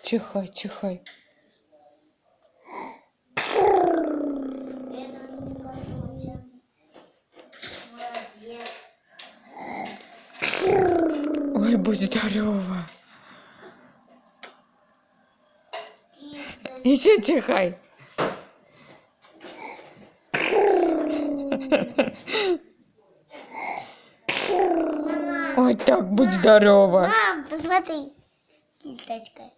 Чихай, чихай. Ой, будь здорова. Еще чихай. Ой, так, будь здорова. Мам, посмотри, кисточка.